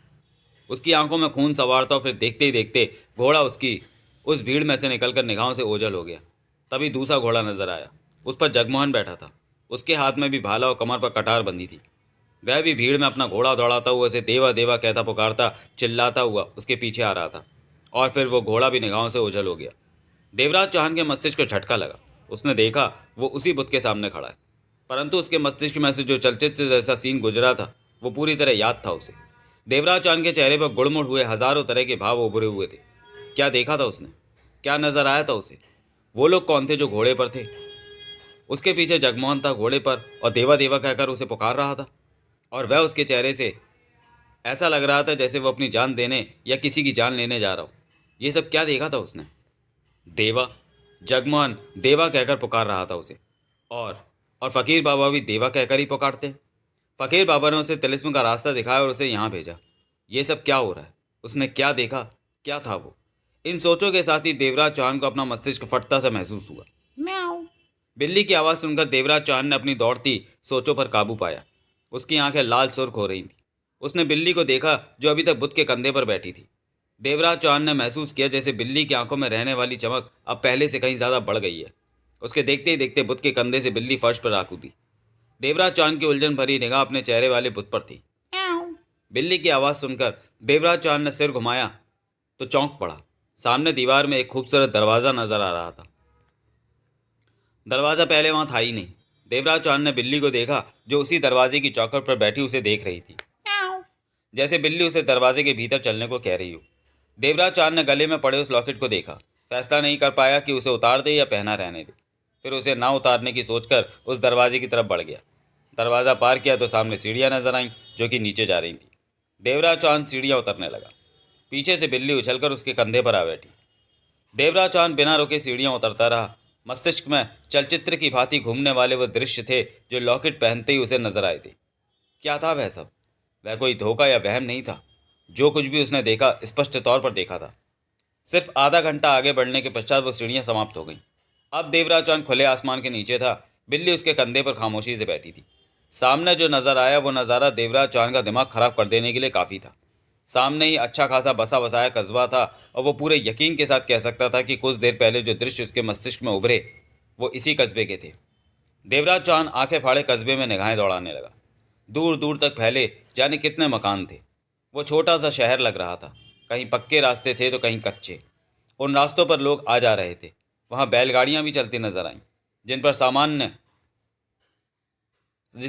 उसकी आंखों में खून सवार था और फिर देखते ही देखते घोड़ा उसकी उस भीड़ में से निकलकर निगाहों से ओझल हो गया। तभी दूसरा घोड़ा नजर आया। उस पर जगमोहन बैठा था। उसके हाथ में भी भाला और कमर पर कटार बंधी थी। वह भी भीड़ में अपना घोड़ा दौड़ाता हुआ उसे देवा देवा कहता पुकारता चिल्लाता हुआ उसके पीछे आ रहा था। और फिर वो घोड़ा भी निगाहों से ओझल हो गया। देवराज चौहान के मस्तिष्क को झटका लगा। उसने देखा वो उसी बुत के सामने खड़ा है, परंतु उसके मस्तिष्क में से जो चलचित्र जैसा सीन गुजरा था वो पूरी तरह याद था उसे। देवराज चौहान के चेहरे पर गुड़मुड़ हुए हजारों तरह के भाव उभरे हुए थे। क्या देखा था उसने? क्या नजर आया था उसे? वो लोग कौन थे जो घोड़े पर थे? उसके पीछे जगमोहन था घोड़े पर और देवा देवा कहकर उसे पुकार रहा था। और वह उसके चेहरे से ऐसा लग रहा था जैसे वो अपनी जान देने या किसी की जान लेने जा रहा हो। ये सब क्या देखा था उसने? देवा, जगमोहन देवा कहकर पुकार रहा था उसे। और फकीर बाबा भी देवा कहकर ही पुकारते हैं। फकीर बाबा ने उसे तिलिस्म का रास्ता दिखाया और उसे यहाँ भेजा। ये सब क्या हो रहा है? उसने क्या देखा? क्या था वो? इन सोचों के साथ ही देवराज चौहान को अपना मस्तिष्क फटता सा महसूस हुआ। म्याऊ। बिल्ली की आवाज़ सुनकर देवराज चौहान ने अपनी दौड़ती सोचों पर काबू पाया। उसकी आंखें लाल सुर्ख हो रही थीं। उसने बिल्ली को देखा जो अभी तक बुत के कंधे पर बैठी थी। देवराज चौहान ने महसूस किया जैसे बिल्ली की आंखों में रहने वाली चमक अब पहले से कहीं ज़्यादा बढ़ गई है। उसके देखते ही देखते बुत के कंधे से बिल्ली फर्श पर आ कूदी। देवराज चौहान की उलझन भरी निगाह अपने चेहरे वाले बुत पर थी। बिल्ली की आवाज़ सुनकर देवराज चौहान ने सिर घुमाया तो चौंक पड़ा। सामने दीवार में एक खूबसूरत दरवाज़ा नजर आ रहा था। दरवाज़ा पहले वहाँ था ही नहीं। देवराज चौहान ने बिल्ली को देखा जो उसी दरवाजे की चौखट पर बैठी उसे देख रही थी, जैसे बिल्ली उसे दरवाजे के भीतर चलने को कह रही हो। देवराज चौहान ने गले में पड़े उस लॉकेट को देखा। फैसला नहीं कर पाया कि उसे उतार दे या पहना रहने दे। फिर उसे ना उतारने की सोचकर उस दरवाजे की तरफ बढ़ गया। दरवाज़ा पार किया तो सामने सीढ़ियाँ नजर आईं जो कि नीचे जा रही थी। देवराज चौहान सीढ़ियाँ उतरने लगा। पीछे से बिल्ली उछलकर उसके कंधे पर आ बैठी। देवराज चौहान बिना रुके सीढ़ियाँ उतरता रहा। मस्तिष्क में चलचित्र की भांति घूमने वाले वो दृश्य थे जो लॉकेट पहनते ही उसे नजर आए थे। क्या था वह सब? वह कोई धोखा या वहम नहीं था। जो कुछ भी उसने देखा स्पष्ट तौर पर देखा था। सिर्फ आधा घंटा आगे बढ़ने के पश्चात वो सीढ़ियाँ समाप्त हो गईं। अब देवराज चौहान खुले आसमान के नीचे था। बिल्ली उसके कंधे पर खामोशी से बैठी थी। सामने जो नज़र आया वो नज़ारा देवराज चौहान का दिमाग खराब कर देने के लिए काफ़ी था। सामने ही अच्छा खासा बसा बसाया कस्बा था और वो पूरे यकीन के साथ कह सकता था कि कुछ देर पहले जो दृश्य उसके मस्तिष्क में उभरे वो इसी कस्बे के थे। देवराज चौहान आंखें फाड़े कस्बे में निगाहें दौड़ाने लगा। दूर दूर तक फैले जाने कितने मकान थे। वो छोटा सा शहर लग रहा था। कहीं पक्के रास्ते थे तो कहीं कच्चे। उन रास्तों पर लोग आ जा रहे थे। वहाँ बैलगाड़ियाँ भी चलती नजर आईं जिस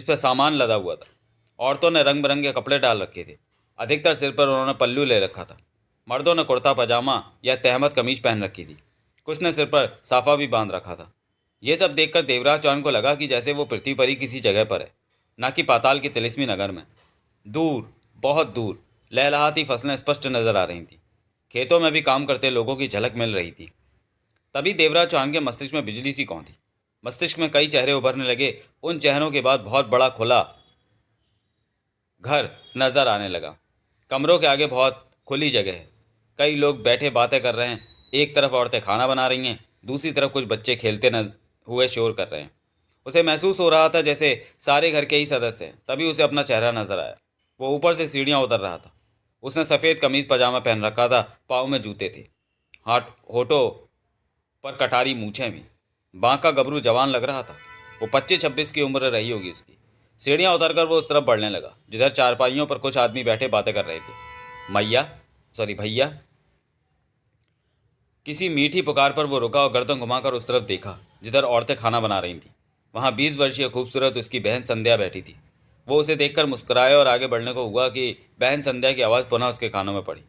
पर सामान लदा हुआ था। औरतों ने रंग बिरंगे कपड़े डाल रखे थे। अधिकतर सिर पर उन्होंने पल्लू ले रखा था। मर्दों ने कुर्ता पजामा या तहमत कमीज पहन रखी थी। कुछ ने सिर पर साफा भी बांध रखा था। ये सब देखकर देवराज चौहान को लगा कि जैसे वो पृथ्वी पर ही किसी जगह पर है, ना कि पाताल के तिलिस्मी नगर में। दूर, बहुत दूर लहलहाती फसलें स्पष्ट नजर आ रही थीं। खेतों में भी काम करते लोगों की झलक मिल रही थी। तभी देवराज चौहान के मस्तिष्क में बिजली सी कौंधी। मस्तिष्क में कई चेहरे उभरने लगे। उन चेहरों के बाद बहुत बड़ा खुला घर नजर आने लगा। कमरों के आगे बहुत खुली जगह है। कई लोग बैठे बातें कर रहे हैं। एक तरफ औरतें खाना बना रही हैं, दूसरी तरफ कुछ बच्चे खेलते हुए शोर कर रहे हैं। उसे महसूस हो रहा था जैसे सारे घर के ही सदस्य हैं। तभी उसे अपना चेहरा नजर आया। वो ऊपर से सीढ़ियाँ उतर रहा था। उसने सफ़ेद कमीज पजामा पहन रखा था, पाँव में जूते थे, हाथ होठों पर कटारी मूछें भी। बांका गबरू जवान लग रहा था। वो 25-26 की उम्र रही होगी उसकी। सीढ़ियाँ उतरकर वो उस तरफ बढ़ने लगा जिधर चारपाइयों पर कुछ आदमी बैठे बातें कर रहे थे। भैया। किसी मीठी पुकार पर वो रुका और गर्दन घुमाकर उस तरफ देखा जिधर औरतें खाना बना रही थीं। वहाँ 20 वर्षीय खूबसूरत उसकी बहन संध्या बैठी थी। वो उसे देखकर मुस्कुराया और आगे बढ़ने को हुआ कि बहन संध्या की आवाज़ पुनः उसके कानों में पड़ी।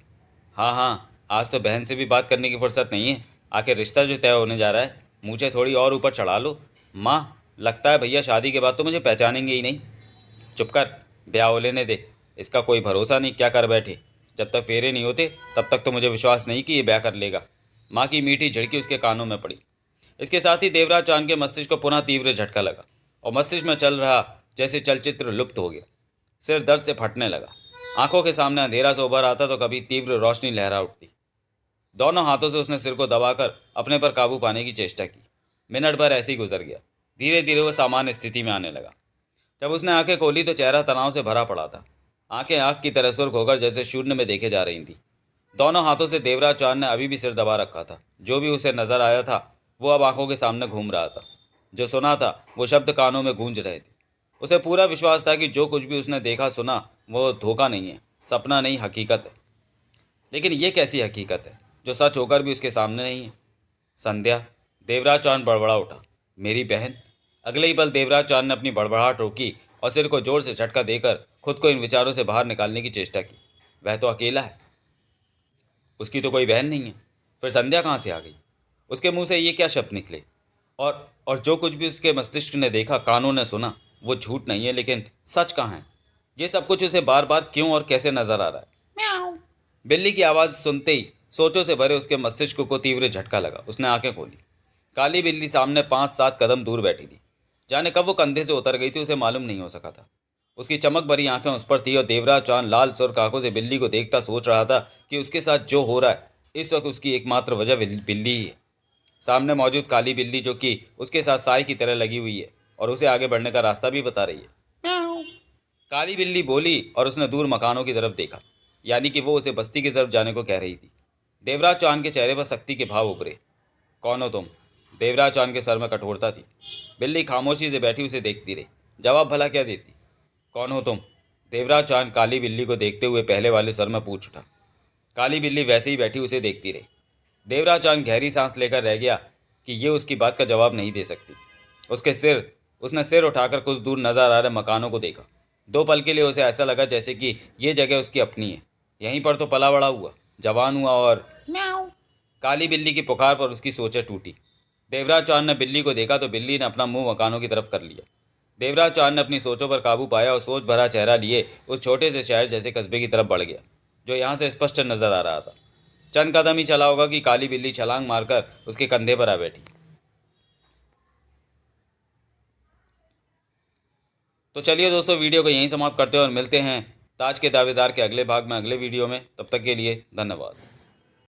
हाँ हाँ, आज तो बहन से भी बात करने की फुर्सत नहीं है। आखिर रिश्ता जो तय होने जा रहा है, मुझे थोड़ी और ऊपर चढ़ा लो। माँ, लगता है भैया शादी के बाद तो मुझे पहचानेंगे ही नहीं। चुप कर, ब्याह हो लेने दे। इसका कोई भरोसा नहीं क्या कर बैठे। जब तक फेरे नहीं होते तब तक तो मुझे विश्वास नहीं कि ये ब्याह कर लेगा। माँ की मीठी झिड़की उसके कानों में पड़ी। इसके साथ ही देवराज चांद के मस्तिष्क को पुनः तीव्र झटका लगा और मस्तिष्क में चल रहा जैसे चलचित्र लुप्त हो गया। सिर दर्द से फटने लगा। आंखों के सामने अंधेरा से उभर आता तो कभी तीव्र रोशनी लहरा उठती। दोनों हाथों से उसने सिर को दबाकर अपने पर काबू पाने की चेष्टा की। मिनट भर ऐसे ही गुजर गया। धीरे धीरे वो सामान्य स्थिति में आने लगा। जब उसने आंखें खोली तो चेहरा तनाव से भरा पड़ा था। आंखें आग की तरह सुर्ख होकर जैसे शून्य में देखे जा रही थी। दोनों हाथों से देवराज चांद ने अभी भी सिर दबा रखा था। जो भी उसे नजर आया था वो अब आंखों के सामने घूम रहा था। जो सुना था वो शब्द कानों में गूंज रहे थे। उसे पूरा विश्वास था कि जो कुछ भी उसने देखा सुना वो धोखा नहीं है, सपना नहीं, हकीकत है। लेकिन ये कैसी हकीकत है जो सच होकर भी उसके सामने नहीं है? संध्या। देवराज चांद बड़बड़ा उठा। मेरी बहन। अगले ही पल देवराज चांद ने अपनी बड़बड़ाहट रोकी और सिर को जोर से झटका देकर खुद को इन विचारों से बाहर निकालने की चेष्टा की। वह तो अकेला है, उसकी तो कोई बहन नहीं है। फिर संध्या कहाँ से आ गई? उसके मुंह से ये क्या शब्द निकले? और जो कुछ भी उसके मस्तिष्क ने देखा, कानों ने सुना, वो झूठ नहीं है लेकिन सच कहाँ है? ये सब कुछ उसे बार बार क्यों और कैसे नजर आ रहा है? म्याऊं। बिल्ली की आवाज़ सुनते ही सोचों से भरे उसके मस्तिष्क को तीव्र झटका लगा। उसने आंखें खोली। काली बिल्ली सामने 5-7 कदम दूर बैठी थी। जाने कब वो कंधे से उतर गई थी उसे मालूम नहीं हो सका था। उसकी चमक भरी आंखें उस पर थी और देवराज चांद लाल सुर्ख आंखों से बिल्ली को देखता सोच रहा था कि उसके साथ जो हो रहा है इस वक्त उसकी एकमात्र वजह बिल्ली ही है। सामने मौजूद काली बिल्ली जो कि उसके साथ साय की तरह लगी हुई है और उसे आगे बढ़ने का रास्ता भी बता रही है। म्याऊं। काली बिल्ली बोली और उसने दूर मकानों की तरफ देखा, यानी कि वो उसे बस्ती की तरफ जाने को कह रही थी। देवराज चांद के चेहरे पर सख्ती के भाव उभरे। कौन हो तुम? देवराज चांद के सर में कठोरता थी। बिल्ली खामोशी से बैठी उसे देखती रही। जवाब भला क्या देती? कौन हो तुम? देवराज चांद काली बिल्ली को देखते हुए पहले वाले सर में पूछ उठा। काली बिल्ली वैसे ही बैठी उसे देखती रही। देवराज चांद गहरी सांस लेकर रह गया कि ये उसकी बात का जवाब नहीं दे सकती। उसने सिर उठाकर कुछ दूर नजर आ रहे मकानों को देखा। 2 पल के लिए उसे ऐसा लगा जैसे कि ये जगह उसकी अपनी है। यहीं पर तो पला बड़ा हुआ, जवान हुआ और म्याऊं। काली बिल्ली की पुकार पर उसकी सोचें टूटी। देवराज चांद ने बिल्ली को देखा तो बिल्ली ने अपना मुंह मकानों की तरफ कर लिया। देवराज चांद ने अपनी सोचों पर काबू पाया और सोच भरा चेहरा लिए उस छोटे से शहर जैसे कस्बे की तरफ बढ़ गया जो यहाँ से स्पष्ट नजर आ रहा था। चंद कदम ही चला होगा कि काली बिल्ली छलांग मारकर उसके कंधे पर आ बैठी। तो चलिए दोस्तों, वीडियो को यहीं समाप्त करते हैं और मिलते हैं ताज के दावेदार के अगले भाग में अगले वीडियो में। तब तक के लिए धन्यवाद।